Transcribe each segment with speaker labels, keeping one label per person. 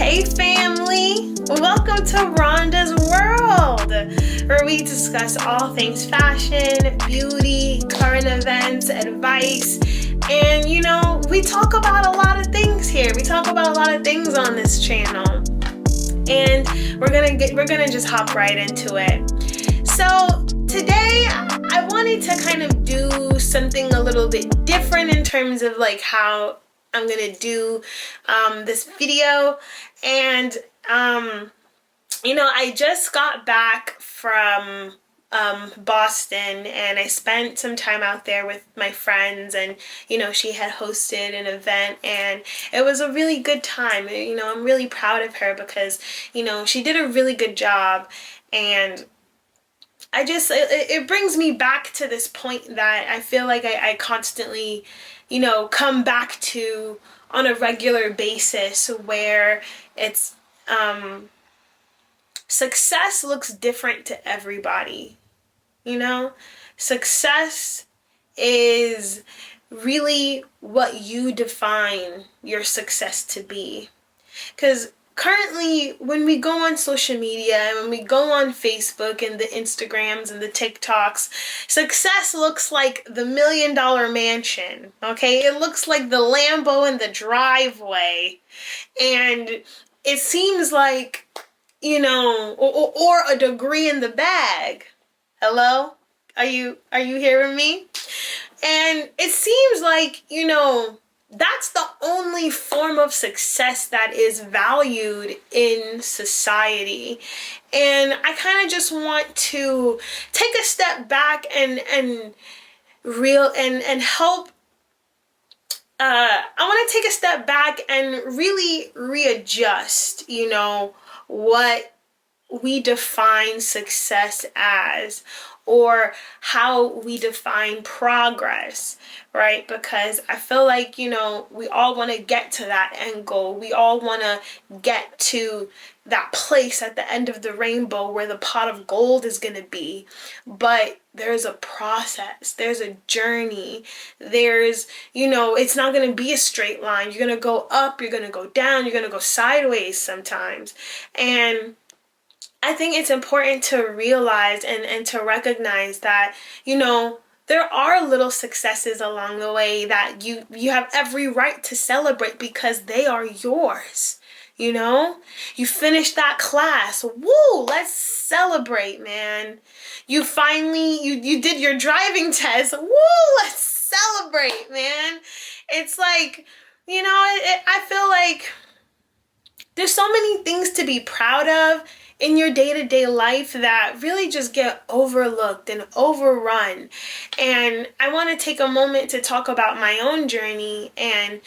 Speaker 1: Hey family, welcome to Rhonda's World, where we discuss all things fashion, beauty, current events, advice, and we talk about a lot of things here. We talk about a lot of things on this channel, and we're gonna just hop right into it. So today I wanted to kind of do something a little bit different in terms of like how I'm gonna do this video. And I just got back from Boston, and I spent some time out there with my friends, and she had hosted an event, and it was a really good time. I'm really proud of her because she did a really good job, and it brings me back to this point that I feel like I constantly come back to on a regular basis, where it's success looks different to everybody. Success is really what you define your success to be. Because currently, when we go on social media and when we go on Facebook and the Instagrams and the TikToks, success looks like the $1 million mansion, okay? It looks like the Lambo in the driveway. And it seems like, or a degree in the bag. Hello? Are you hearing me? And it seems like, that's the only form of success that is valued in society. And I kind of just want to take a step back and help. I want to take a step back and really readjust, what we define success as, or how we define progress, right? Because I feel like, we all want to get to that end goal. We all want to get to that place at the end of the rainbow where the pot of gold is going to be. But there's a process. There's a journey. There's, it's not going to be a straight line. You're going to go up. You're going to go down. You're going to go sideways sometimes. And I think it's important to realize and to recognize that, there are little successes along the way that you have every right to celebrate because they are yours. You finished that class. Woo, let's celebrate, man. You finally, you did your driving test. Woo, let's celebrate, man. It's like, I feel like there's so many things to be proud of in your day-to-day life that really just get overlooked and overrun. And I want to take a moment to talk about my own journey and,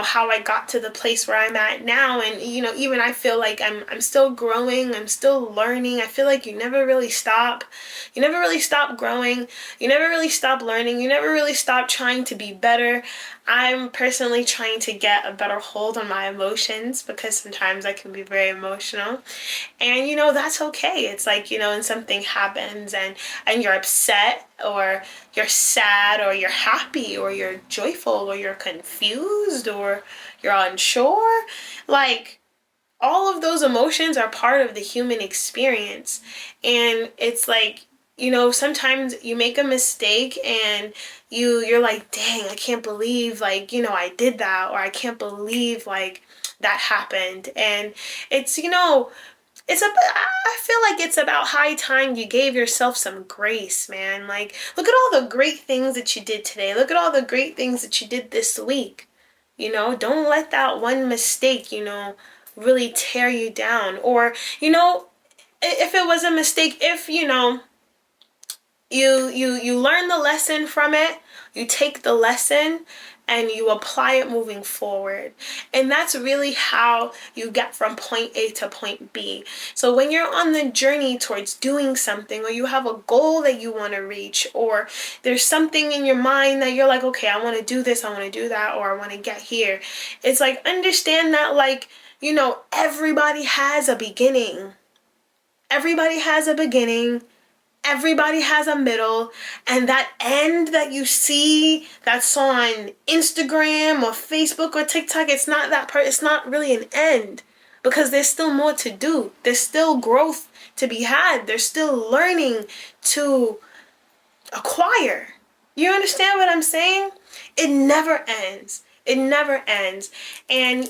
Speaker 1: how I got to the place where I'm at now. And, even I feel like I'm still growing. I'm still learning. I feel like you never really stop. You never really stop growing. You never really stop learning. You never really stop trying to be better. I'm personally trying to get a better hold on my emotions because sometimes I can be very emotional. And, that's okay. It's like, when something happens and you're upset or you're sad or you're happy or you're joyful or you're confused or you're unsure, like all of those emotions are part of the human experience. And it's like, sometimes you make a mistake and you're like, dang, I can't believe I did that, or I can't believe that happened. And it's, I feel like it's about high time you gave yourself some grace, man. Like, look at all the great things that you did today. Look at all the great things that you did this week. Don't let that one mistake, really tear you down. Or, if it was a mistake, if, you learn the lesson from it, you take the lesson and you apply it moving forward. And that's really how you get from point A to point B. So when you're on the journey towards doing something, or you have a goal that you want to reach, or there's something in your mind that you're like, okay, I want to do this, I want to do that, or I want to get here. It's like, understand that everybody has a beginning. Everybody has a beginning. Everybody has a middle, and that end that you see that's on Instagram or Facebook or TikTok, it's not that part. It's not really an end. because there's still more to do. There's still growth to be had. There's still learning to acquire. You understand what I'm saying? It never ends. It never ends. And,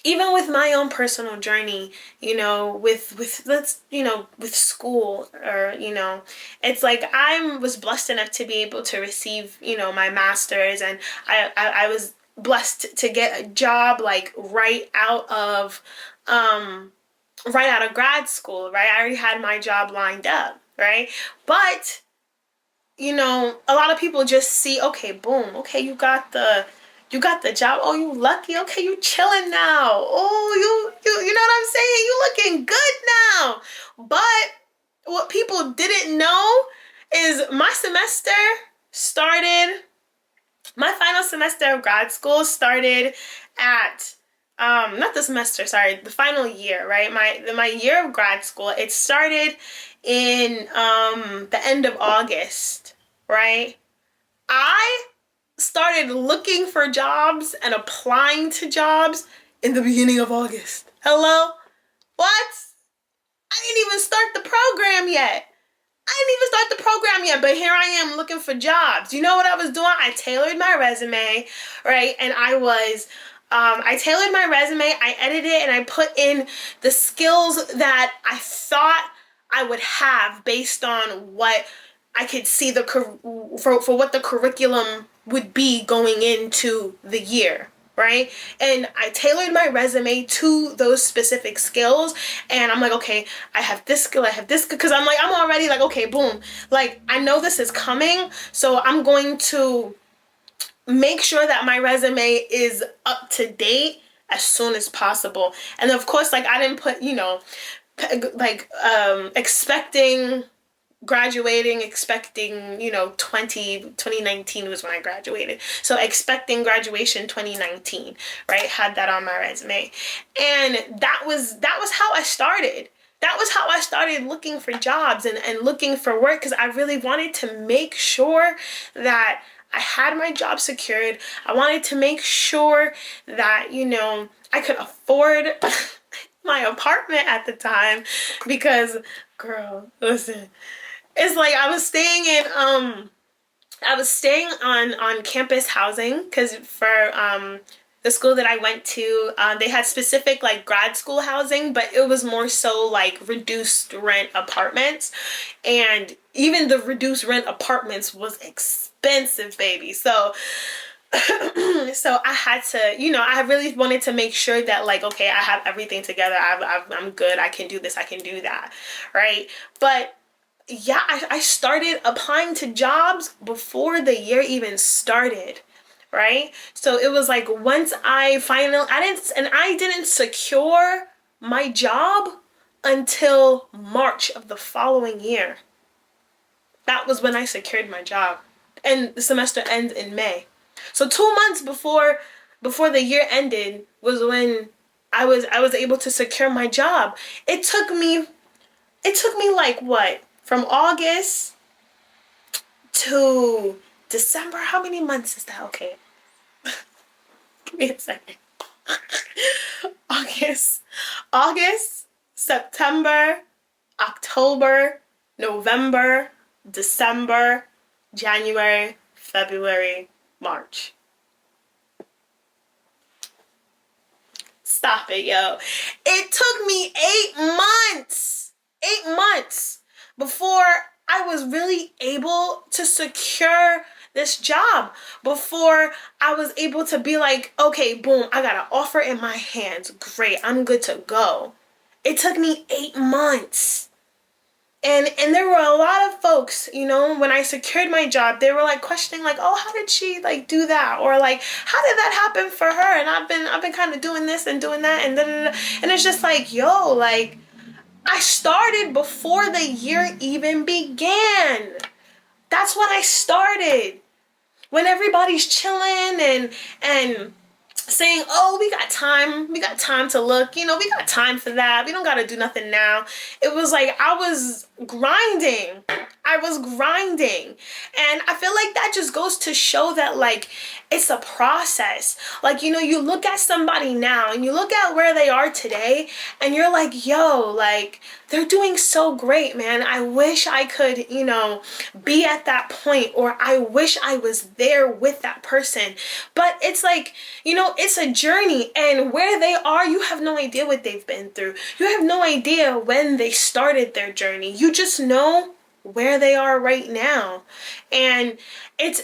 Speaker 1: even with my own personal journey, with let's, with school, or, it's like I was blessed enough to be able to receive, my master's, and I was blessed to get a job like right out of grad school, right? I already had my job lined up, right? But a lot of people just see, okay, boom, okay, you got the job. Oh, you lucky. Okay, you chilling now. Oh, you know what I'm saying? You looking good now. But what people didn't know is my final semester of grad school started at not the semester, sorry, the final year, right? My year of grad school, it started in the end of August, right? I started looking for jobs and applying to jobs in the beginning of August. Hello? What? I didn't even start the program yet. But here I am looking for jobs. You know what I was doing? I tailored my resume, right? And I tailored my resume, I edited it, and I put in the skills that I thought I would have based on what I could see for what the curriculum would be going into the year, right? And I tailored my resume to those specific skills, and I'm like, okay, I have this skill, because I'm already like, okay, boom, like I know this is coming, so I'm going to make sure that my resume is up to date as soon as possible. And of course, like I didn't put, expecting 2019 was when I graduated, so expecting graduation 2019, right? Had that on my resume. And that was how I started. That was how I started looking for jobs and looking for work, because I really wanted to make sure that I had my job secured. I wanted to make sure that I could afford my apartment at the time, because girl, listen, it's like I was staying on campus housing, because for the school that I went to, they had specific like grad school housing, but it was more so like reduced rent apartments, and even the reduced rent apartments was expensive, baby. So so I had to, I really wanted to make sure that like, okay, I have everything together. I'm good. I can do this. I can do that. Right. But yeah, I started applying to jobs before the year even started. Right. So it was like once I didn't secure my job until March of the following year. That was when I secured my job. And the semester ends in May. So 2 months before the year ended was when I was able to secure my job. It took me like what? From August to December. How many months is that? Okay. Give me a second. August, September, October, November, December, January, February, March. Stop it, yo. It took me 8 months before I was really able to secure this job, before I was able to be like, okay, boom, I got an offer in my hands. Great, I'm good to go. It took me 8 months. And there were a lot of folks, when I secured my job, they were like questioning like, oh, how did she like do that? Or like, how did that happen for her? And I've been kind of doing this and doing that, and and it's just like, yo, like I started before the year even began. That's when I started. When everybody's chilling and saying, oh, we got time to look, we got time for that, we don't got to do nothing now. It was like I was grinding. I was grinding. And I feel like that just goes to show that, like, it's a process. Like, you look at somebody now and you look at where they are today and you're like, yo, like, they're doing so great, man. I wish I could, be at that point, or I wish I was there with that person. But it's like, it's a journey, and where they are, you have no idea what they've been through. You have no idea when they started their journey. You just know where they are right now. And it's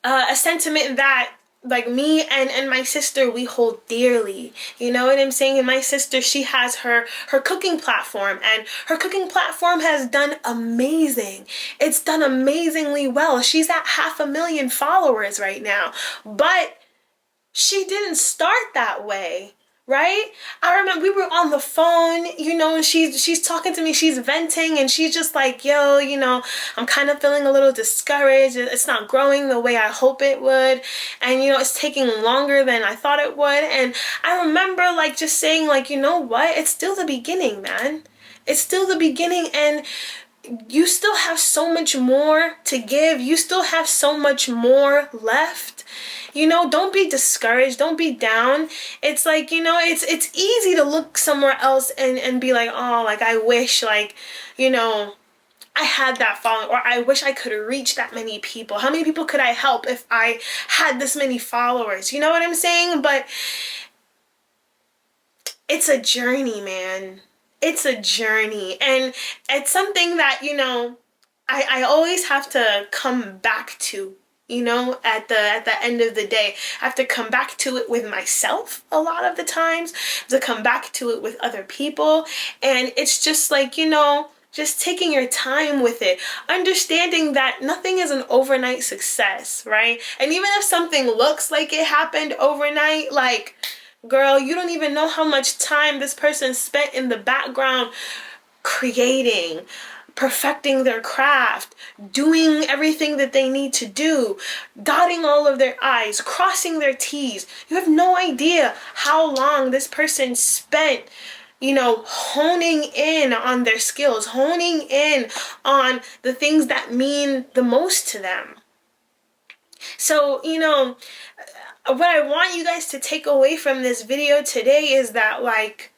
Speaker 1: a sentiment that, like, me and my sister, we hold dearly. You know what I'm saying? And my sister, she has her cooking platform, and her cooking platform has done amazing. It's done amazingly well. She's at 500,000 followers right now. But she didn't start that way, right? I remember we were on the phone, and she's talking to me, she's venting, and she's just like, yo, I'm kind of feeling a little discouraged. It's not growing the way I hope it would. And, it's taking longer than I thought it would. And I remember, like, just saying, like, you know what? It's still the beginning, man. It's still the beginning, and you still have so much more to give. You still have so much more left. Don't be discouraged. Don't be down. It's like, it's easy to look somewhere else and be like, oh, like, I wish, like, I had that following, or I wish I could reach that many people. How many people could I help if I had this many followers? You know what I'm saying? But it's a journey, man. It's a journey. And it's something that, I always have to come back to, at the end of the day. I have to come back to it with myself a lot of the times, to come back to it with other people. And it's just like, just taking your time with it, understanding that nothing is an overnight success, right? And even if something looks like it happened overnight, like, girl, you don't even know how much time this person spent in the background creating, perfecting their craft, doing everything that they need to do, dotting all of their I's, crossing their T's. You have no idea how long this person spent, honing in on their skills, honing in on the things that mean the most to them. So, what I want you guys to take away from this video today is that, like,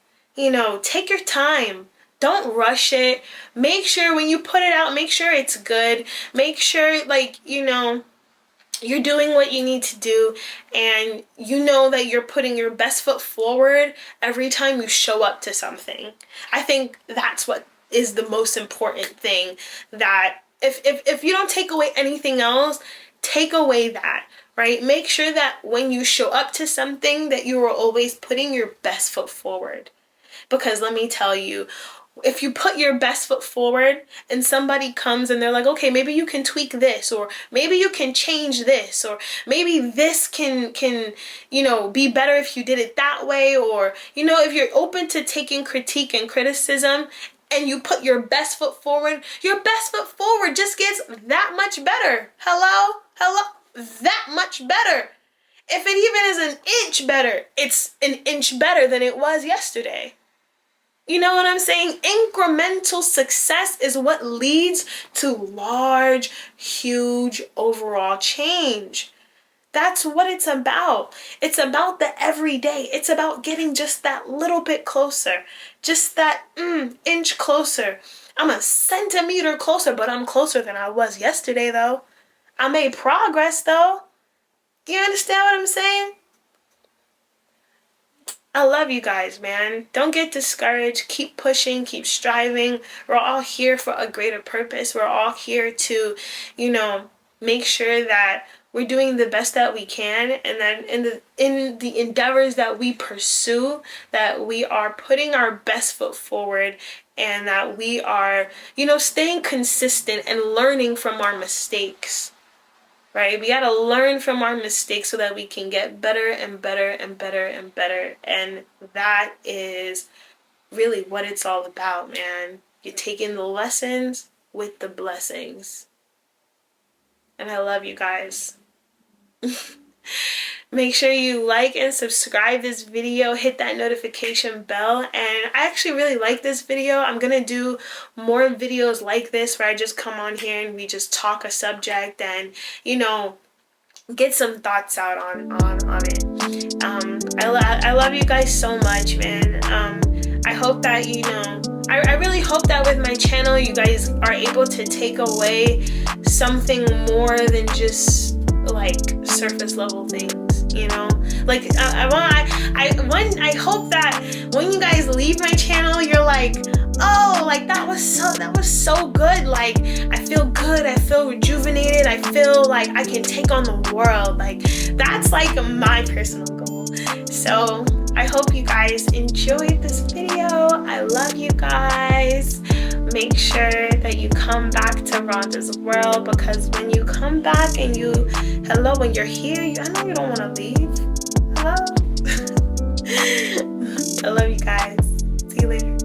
Speaker 1: take your time. Don't rush it. Make sure when you put it out, make sure it's good. Make sure, like, you're doing what you need to do, and that you're putting your best foot forward every time you show up to something. I think that's what is the most important thing, that if you don't take away anything else, take away that, right? Make sure that when you show up to something, that you are always putting your best foot forward. Because let me tell you, if you put your best foot forward and somebody comes and they're like, okay, maybe you can tweak this, or maybe you can change this, or maybe this can be better if you did it that way, or, if you're open to taking critique and criticism and you put your best foot forward just gets that much better. Hello? That much better. If it even is an inch better, it's an inch better than it was yesterday. You know what I'm saying? Incremental success is what leads to large, huge overall change. That's what it's about. It's about the everyday. It's about getting just that little bit closer. Just that inch closer. I'm a centimeter closer, but I'm closer than I was yesterday, though. I made progress, though. You understand what I'm saying? I love you guys, man. Don't get discouraged. Keep pushing, keep striving. We're all here for a greater purpose. We're all here to, make sure that we're doing the best that we can, and then in the endeavors that we pursue, that we are putting our best foot forward, and that we are, staying consistent and learning from our mistakes. Right? We got to learn from our mistakes so that we can get better and better and better and better. And that is really what it's all about, man. You're taking the lessons with the blessings. And I love you guys. Make sure you like and subscribe this video, hit that notification bell. And I actually really like this video. I'm gonna do more videos like this where I just come on here and we just talk a subject and, you know, get some thoughts out on it. I love you guys so much, man. I hope that, you know, I really hope that with my channel you guys are able to take away something more than just like surface level things, you know. Like I hope that when you guys leave my channel you're like, oh, like that was so good. Like I feel good, I feel rejuvenated, I feel like I can take on the world. Like that's like my personal goal. So I hope you guys enjoyed this video. I love you guys. Make sure that you come back to Rhonda's world, because when you come back and when you're here, I know you don't want to leave. Hello. I love you guys. See you later.